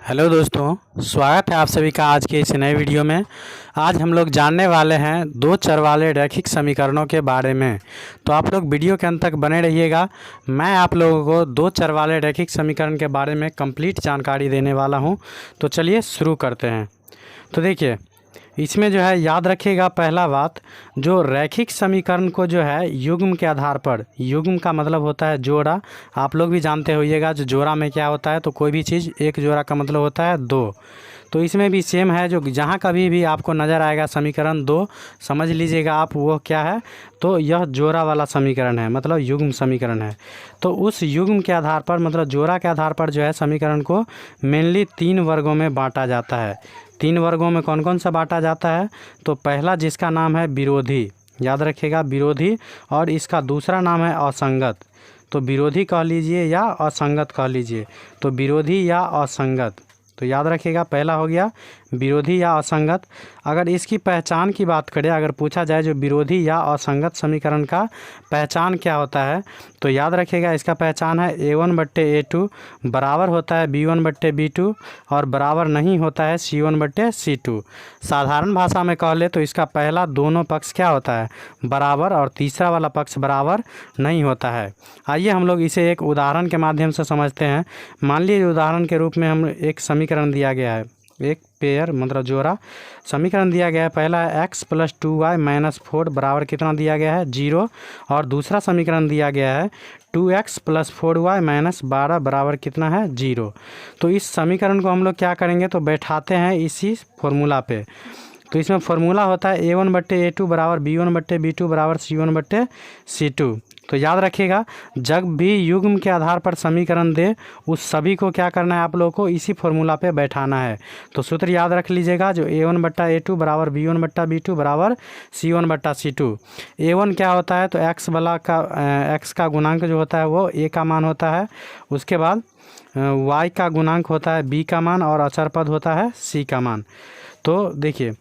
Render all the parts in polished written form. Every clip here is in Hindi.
हेलो दोस्तों, स्वागत है आप सभी का आज के इस नए वीडियो में। आज हम लोग जानने वाले हैं दो चर वाले रैखिक समीकरणों के बारे में। तो आप लोग वीडियो के अंत तक बने रहिएगा। मैं आप लोगों को दो चर वाले रैखिक समीकरण के बारे में कंप्लीट जानकारी देने वाला हूं। तो चलिए शुरू करते हैं। तो देखिए, इसमें जो है याद रखिएगा, पहला बात, जो रैखिक समीकरण को जो है युग्म के आधार पर, युग्म का मतलब होता है जोड़ा। आप लोग भी जानते होइएगा जो जोड़ा में क्या होता है, तो कोई भी चीज़ एक जोड़ा का मतलब होता है दो। तो इसमें भी सेम है, जो जहाँ कभी भी आपको नज़र आएगा समीकरण दो, समझ लीजिएगा आप वो क्या है, तो यह जोड़ा वाला समीकरण है, मतलब युग्म समीकरण है। तो उस युग्म के आधार पर, मतलब जोड़ा के आधार पर जो है समीकरण को मेनली 3 वर्गों में बांटा जाता है। 3 वर्गों में कौन कौन सा बांटा जाता है? तो पहला जिसका नाम है विरोधी, याद रखिएगा विरोधी, और इसका दूसरा नाम है असंगत। तो विरोधी कह लीजिए या असंगत कह लीजिए, तो विरोधी या असंगत। तो याद रखिएगा, पहला हो गया विरोधी या असंगत। अगर इसकी पहचान की बात करें, अगर पूछा जाए जो विरोधी या असंगत समीकरण का पहचान क्या होता है, तो याद रखिएगा इसका पहचान है A1/A2 बराबर होता है B1/B2 और बराबर नहीं होता है C1/C2। साधारण भाषा में कह ले तो इसका पहला दोनों पक्ष क्या होता है? बराबर, और तीसरा वाला पक्ष बराबर नहीं होता है। आइए हम लोग इसे एक उदाहरण के माध्यम से समझते हैं। मान लीजिए उदाहरण के रूप में हम एक समीकरण दिया गया है, एक पेयर मतलब जोड़ा समीकरण दिया गया है। पहला है x + 2y - 4 बराबर कितना दिया गया है? 0। और दूसरा समीकरण दिया गया है 2x + 4y - 12 बराबर कितना है? 0। तो इस समीकरण को हम लोग क्या करेंगे, तो बैठाते हैं इसी फॉर्मूला पे। तो इसमें फॉर्मूला होता है A1/A2 बराबर B1/B2 बराबर C1/C2। तो याद रखिएगा, जब भी युग्म के आधार पर समीकरण दे, उस सभी को क्या करना है, आप लोगों को इसी फॉर्मूला पे बैठाना है। तो सूत्र याद रख लीजिएगा, जो A1/A2 बराबर B1/B2 बराबर C1/C2। A1 क्या होता है, तो x का गुणांक जो होता है वो a का मान होता है। उसके बाद y का गुणांक होता है b का मान, और अचर पद होता है c का मान। तो देखिए,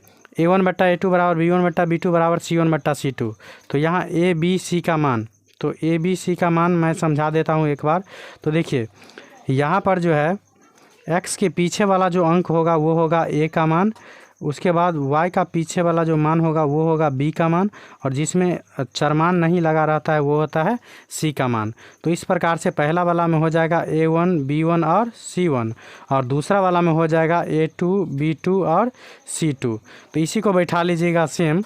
A1/A2 बराबर B1/B2 बराबर C1/C2। तो यहाँ a b c का मान, तो a b c का मान मैं समझा देता हूँ एक बार। तो देखिए, यहाँ पर जो है x के पीछे वाला जो अंक होगा वो होगा a का मान। उसके बाद y का पीछे वाला जो मान होगा वो होगा b का मान, और जिसमें चरमान नहीं लगा रहता है वो होता है c का मान। तो इस प्रकार से पहला वाला में हो जाएगा a1 b1 और c1, और दूसरा वाला में हो जाएगा a2 b2 और c2। तो इसी को बैठा लीजिएगा सेम,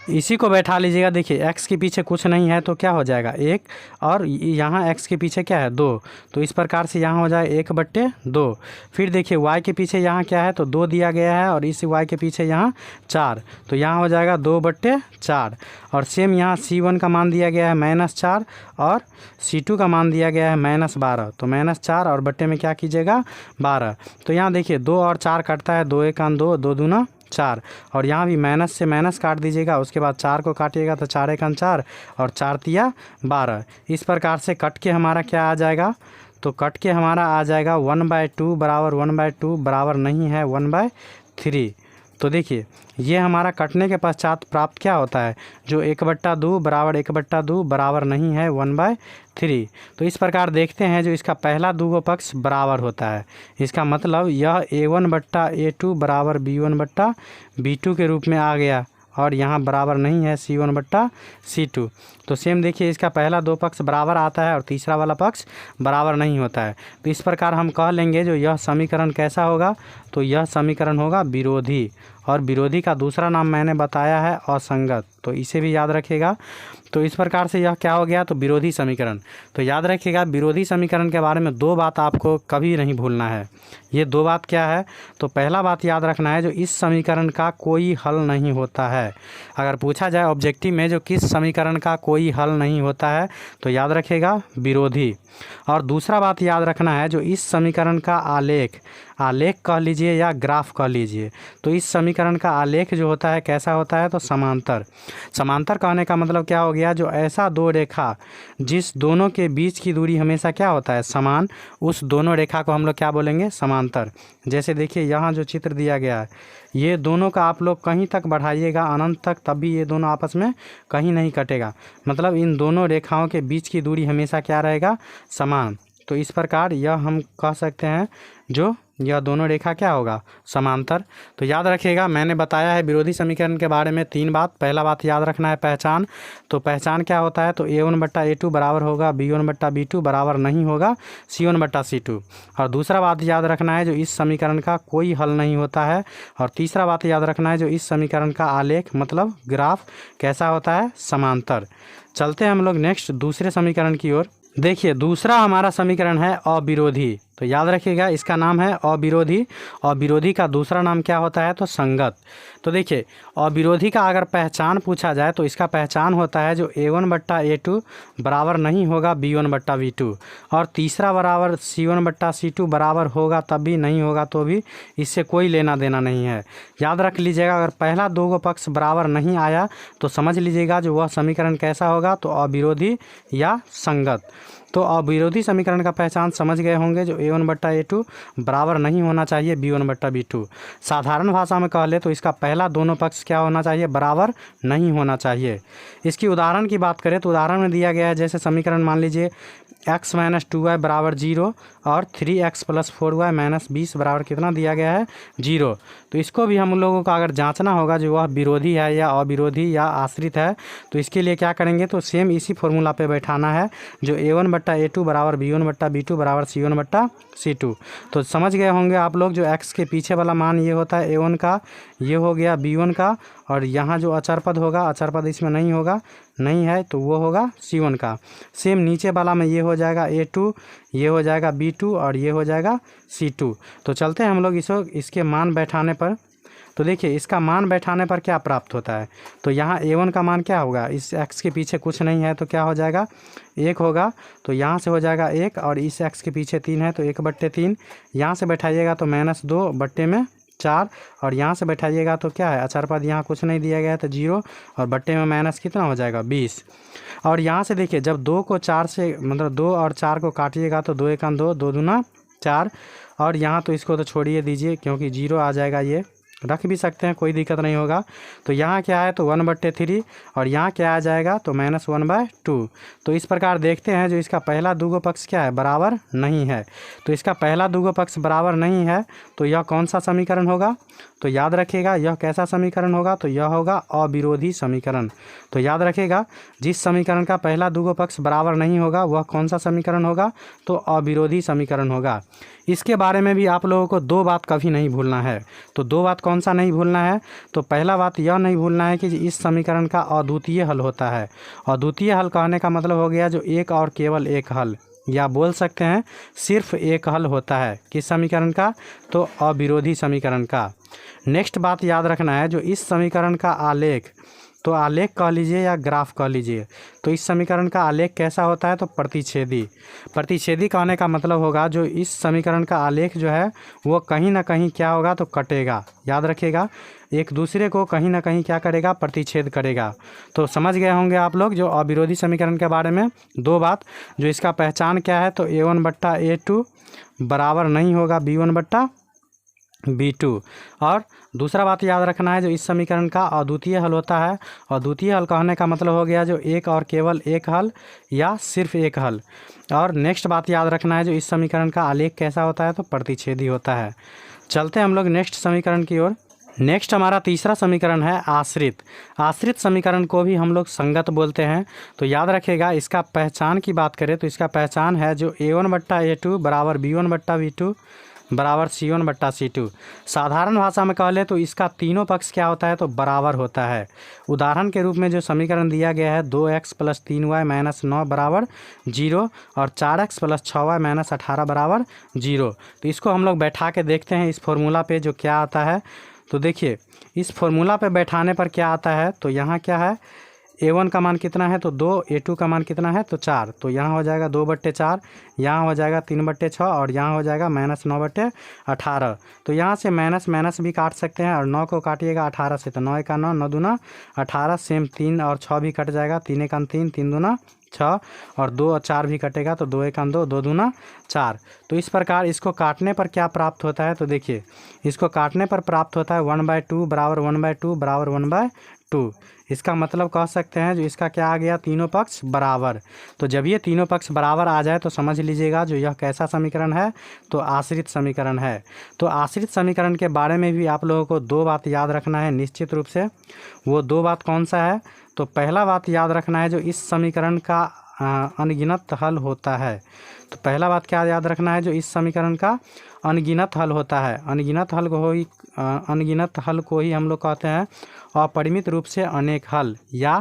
इसी को बैठा लीजिएगा। देखिए, x के पीछे कुछ नहीं है तो क्या हो जाएगा 1, और यहाँ x के पीछे क्या है 2। तो इस प्रकार से यहाँ हो जाए 1/2। फिर देखिए y के पीछे यहाँ क्या है, तो 2 दिया गया है, और इस y के पीछे यहाँ 4, तो यहाँ हो जाएगा 2/4। और सेम यहाँ C1 का मान दिया गया है -4, और C2 का मान दिया गया है -12। तो -4 और बट्टे में क्या कीजिएगा 12। तो यहाँ देखिए 2 और 4 कटता है, 2 1 2, 2 दूना 4, और यहाँ भी माइनस से माइनस काट दीजिएगा। उसके बाद 4 को काटिएगा तो 4 1 4 और 4 तिया 12। इस प्रकार से कट के हमारा क्या आ जाएगा, तो कट के हमारा आ जाएगा 1/2 बराबर 1/2 बराबर नहीं है 1/3। तो देखिए, ये हमारा कटने के पश्चात प्राप्त क्या होता है, जो 1/2 बराबर 1/2 बराबर नहीं है 1/3। तो इस प्रकार देखते हैं, जो इसका पहला दूगो पक्ष बराबर होता है, इसका मतलब यह A1/A2 बराबर B1/B2 के रूप में आ गया, और यहाँ बराबर नहीं है C1/C2। तो सेम देखिए, इसका पहला दो पक्ष बराबर आता है और तीसरा वाला पक्ष बराबर नहीं होता है। तो इस प्रकार हम कह लेंगे जो यह समीकरण कैसा होगा, तो यह समीकरण होगा विरोधी, और विरोधी का दूसरा नाम मैंने बताया है असंगत। तो इसे भी याद रखिएगा। तो इस प्रकार से यह क्या हो गया, तो विरोधी समीकरण। तो याद रखिएगा, विरोधी समीकरण के बारे में दो बात आपको कभी नहीं भूलना है। ये दो बात क्या है, तो पहला बात याद रखना है, जो इस समीकरण का कोई हल नहीं होता है। अगर पूछा जाए ऑब्जेक्टिव में जो किस समीकरण का कोई हल नहीं होता है, तो याद रखिएगा विरोधी। और दूसरा बात याद रखना है, जो इस समीकरण का आलेख कह लीजिए या ग्राफ कह लीजिए, तो इस समीकरण का आलेख जो होता है कैसा होता है, तो समांतर। समांतर कहने का मतलब क्या हो गया, जो ऐसा दो रेखा जिस दोनों के बीच की दूरी हमेशा क्या होता है, समान, उस दोनों रेखा को हम लोग क्या बोलेंगे, समांतर। जैसे देखिए यहाँ जो चित्र दिया गया है, ये दोनों का आप लोग कहीं तक बढ़ाइएगा अनंत तक, तब भी ये दोनों आपस में कहीं नहीं कटेगा। मतलब इन दोनों रेखाओं के बीच की दूरी हमेशा क्या रहेगा, समान। तो इस प्रकार यह हम कह सकते हैं जो यह दोनों रेखा क्या होगा, समांतर। तो याद रखिएगा मैंने बताया है विरोधी समीकरण के बारे में 3 बात। पहला बात याद रखना है पहचान। तो पहचान क्या होता है, तो A1/A2 बराबर होगा B1/B2 बराबर नहीं होगा C1/C2। और दूसरा बात याद रखना है जो इस समीकरण का कोई हल नहीं होता है। और तीसरा बात याद रखना है जो इस समीकरण का आलेख मतलब ग्राफ कैसा होता है, समांतर। चलते हैं हम लोग नेक्स्ट दूसरे समीकरण की ओर। देखिए दूसरा हमारा समीकरण है अविरोधी। तो याद रखिएगा इसका नाम है अविरोधी। अविरोधी का दूसरा नाम क्या होता है, तो संगत। तो देखिए अविरोधी का अगर पहचान पूछा जाए तो इसका पहचान होता है जो A1/A2 बराबर नहीं होगा B1/B2 और तीसरा बराबर C1/C2 बराबर होगा तब भी नहीं होगा तो भी इससे कोई लेना देना नहीं है। याद रख लीजिएगा अगर पहला दो पक्ष बराबर नहीं आया तो समझ लीजिएगा जो वह समीकरण कैसा होगा, तो अविरोधी या संगत। तो अविरोधी समीकरण का पहचान समझ गए होंगे जो A1/A2 बराबर नहीं होना चाहिए B1/B2। साधारण भाषा में कह ले तो इसका पहला दोनों पक्ष क्या होना चाहिए, बराबर नहीं होना चाहिए। इसकी उदाहरण की बात करें तो उदाहरण में दिया गया है जैसे समीकरण मान लीजिए x - 2y बराबर 0 और 3x + 4y - 20 बराबर कितना दिया गया है, 0। तो इसको भी हम लोगों को अगर जांचना होगा जो वह विरोधी है या अविरोधी या आश्रित है, तो इसके लिए क्या करेंगे, तो सेम इसी फॉर्मूला पे बैठाना है जो A1/A2 बराबर B1/B2 बराबर C1/C2। तो समझ गए होंगे आप लोग जो x के पीछे वाला मान ये होता है A1 का, ये हो गया B1 का, और यहाँ जो अचर पद होगा, अचर पद इसमें नहीं होगा, नहीं है तो वो होगा C1 का। सेम नीचे वाला में ये हो जाएगा A2, ये हो जाएगा B2 और ये हो जाएगा C2। तो चलते हैं हम लोग इसके मान बैठाने पर। तो देखिए इसका मान बैठाने पर क्या प्राप्त होता है, तो यहाँ A1 का मान क्या होगा, इस x के पीछे कुछ नहीं है तो क्या हो जाएगा, 1 होगा। तो यहाँ से हो जाएगा 1 और इस x के पीछे 3 है तो 1/3। यहाँ से बैठाइएगा तो -2/4 और यहाँ से बैठाइएगा तो क्या है, अचर पद यहाँ कुछ नहीं दिया गया है तो 0 और बट्टे में माइनस कितना हो जाएगा, 20। और यहाँ से देखिए जब 2 को 4 से मतलब 2 और 4 को काटिएगा तो 2 × 2, 2 दूना 4। और यहाँ तो इसको तो छोड़िए दीजिए क्योंकि 0 आ जाएगा, ये रख भी सकते हैं, कोई दिक्कत नहीं होगा। तो यहाँ क्या है तो 1/3 और यहाँ क्या आ जाएगा तो -1/2। तो इस प्रकार देखते हैं जो इसका पहला दूगो पक्ष क्या है, बराबर नहीं है। तो इसका पहला दूगो पक्ष बराबर नहीं है तो यह कौन सा समीकरण होगा, तो याद रखिएगा यह कैसा समीकरण होगा, तो यह होगा अविरोधी समीकरण। तो याद रखिएगा जिस समीकरण का पहला दूगो पक्ष बराबर नहीं होगा वह कौन सा समीकरण होगा, तो अविरोधी समीकरण होगा। इसके बारे में भी आप लोगों को 2 बात कभी नहीं भूलना है। तो 2 बात कौन सा नहीं भूलना है, तो पहला बात यह नहीं भूलना है कि इस समीकरण का अद्वितीय हल होता है। अद्वितीय हल कहने का मतलब हो गया जो एक और केवल एक हल, या बोल सकते हैं सिर्फ एक हल होता है किस समीकरण का, तो अविरोधी समीकरण का। नेक्स्ट बात याद रखना है जो इस समीकरण का आलेख, तो आलेख कह लीजिए या ग्राफ कह लीजिए, तो इस समीकरण का आलेख कैसा होता है, तो प्रतिच्छेदी। प्रतिच्छेदी कहने का मतलब होगा जो इस समीकरण का आलेख जो है वो कहीं ना कहीं क्या होगा, तो कटेगा। याद रखिएगा एक दूसरे को कहीं ना कहीं क्या करेगा, प्रतिच्छेद करेगा। तो समझ गए होंगे आप लोग जो अविरोधी समीकरण के बारे में 2 बात। जो इसका पहचान क्या है, तो A1/A2 बराबर नहीं होगा B1/B2। और दूसरा बात याद रखना है जो इस समीकरण का अद्वितीय हल होता है। अद्वितीय हल कहने का मतलब हो गया जो एक और केवल एक हल या सिर्फ एक हल। और नेक्स्ट बात याद रखना है जो इस समीकरण का आलेख कैसा होता है, तो प्रतिच्छेदी होता है। चलते हैं हम लोग नेक्स्ट समीकरण की ओर। नेक्स्ट हमारा तीसरा समीकरण है आश्रित। आश्रित समीकरण को भी हम लोग संगत बोलते हैं। तो याद रखिएगा इसका पहचान की बात करें तो इसका पहचान है जो A1/A2 बराबर B1/B2 बराबर C1/C2। साधारण भाषा में कह ले तो इसका तीनों पक्ष क्या होता है, तो बराबर होता है। उदाहरण के रूप में जो समीकरण दिया गया है 2x + 3y - 9 बराबर 0 और 4x + 6y - 18 बराबर 0। तो इसको हम लोग बैठा के देखते हैं इस फॉर्मूला पे जो क्या आता है। तो देखिए इस फॉर्मूला पे बैठाने पर क्या आता है, तो यहाँ क्या है A1 का मान कितना है, तो 2, A2 का मान कितना है, तो 4। तो यहाँ हो जाएगा 2/4, यहाँ हो जाएगा 3/6 और यहाँ हो जाएगा -9/18। तो यहाँ से माइनस भी काट सकते हैं और 9 को काटिएगा 18 से तो 9 × 9, 9 दूना 18। सेम 3 और 6 भी कट जाएगा, 3 × 3, 3 दूना 6 और 2 और 4 भी कटेगा तो 2 × 2, 2 दूना 4। तो इस प्रकार इसको काटने पर क्या प्राप्त होता है, तो देखिए इसको काटने पर प्राप्त होता है 1/2 बराबर 1/2 बराबर 1/2। इसका मतलब कह सकते हैं जो इसका क्या आ गया, तीनों पक्ष बराबर। तो जब ये तीनों पक्ष बराबर आ जाए तो समझ लीजिएगा जो यह कैसा समीकरण है, तो आश्रित समीकरण है। तो आश्रित समीकरण के बारे में भी आप लोगों को दो बात याद रखना है निश्चित रूप से। वो दो बात कौन सा है, तो पहला बात याद रखना है जो इस समीकरण का अनगिनत हल होता है। तो पहला बात क्या याद रखना है, जो इस समीकरण का अनगिनत हल होता है। अनगिनत हल को ही हम लोग कहते हैं अपरिमित रूप से अनेक हल या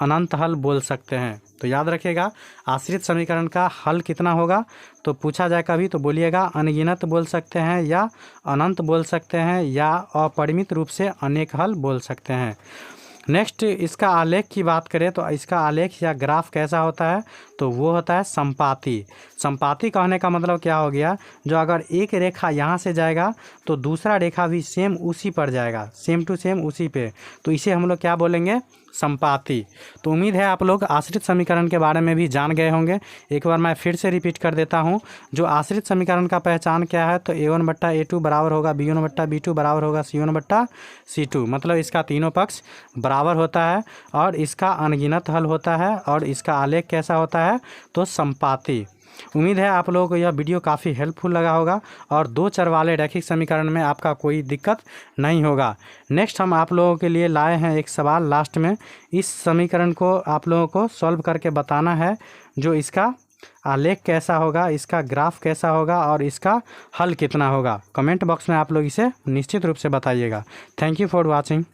अनंत हल बोल सकते हैं। तो याद रखिएगा आश्रित समीकरण का हल कितना होगा, तो पूछा जाए कभी तो बोलिएगा अनगिनत बोल सकते हैं या अनंत बोल सकते हैं या अपरिमित रूप से अनेक हल बोल सकते हैं। नेक्स्ट इसका आलेख की बात करें तो इसका आलेख या ग्राफ कैसा होता है, तो वो होता है संपाती। संपाती कहने का मतलब क्या हो गया, जो अगर एक रेखा यहाँ से जाएगा तो दूसरा रेखा भी सेम उसी पर जाएगा, सेम टू सेम उसी पे, तो इसे हम लोग क्या बोलेंगे, संपाती। तो उम्मीद है आप लोग आश्रित समीकरण के बारे में भी जान गए होंगे। एक बार मैं फिर से रिपीट कर देता हूँ, जो आश्रित समीकरण का पहचान क्या है, तो a1/a2 बराबर होगा b1/b2 बराबर होगा c1/c2। मतलब इसका तीनों पक्ष बराबर होता है और इसका अनगिनत हल होता है और इसका आलेख कैसा होता है, तो संपाती। उम्मीद है आप लोगों को यह वीडियो काफ़ी हेल्पफुल लगा होगा और दो चर वाले रैखिक समीकरण में आपका कोई दिक्कत नहीं होगा। नेक्स्ट हम आप लोगों के लिए लाए हैं एक सवाल लास्ट में। इस समीकरण को आप लोगों को सॉल्व करके बताना है, जो इसका आलेख कैसा होगा, इसका ग्राफ कैसा होगा और इसका हल कितना होगा। कमेंट बॉक्स में आप लोग इसे निश्चित रूप से बताइएगा। Thank you for watching.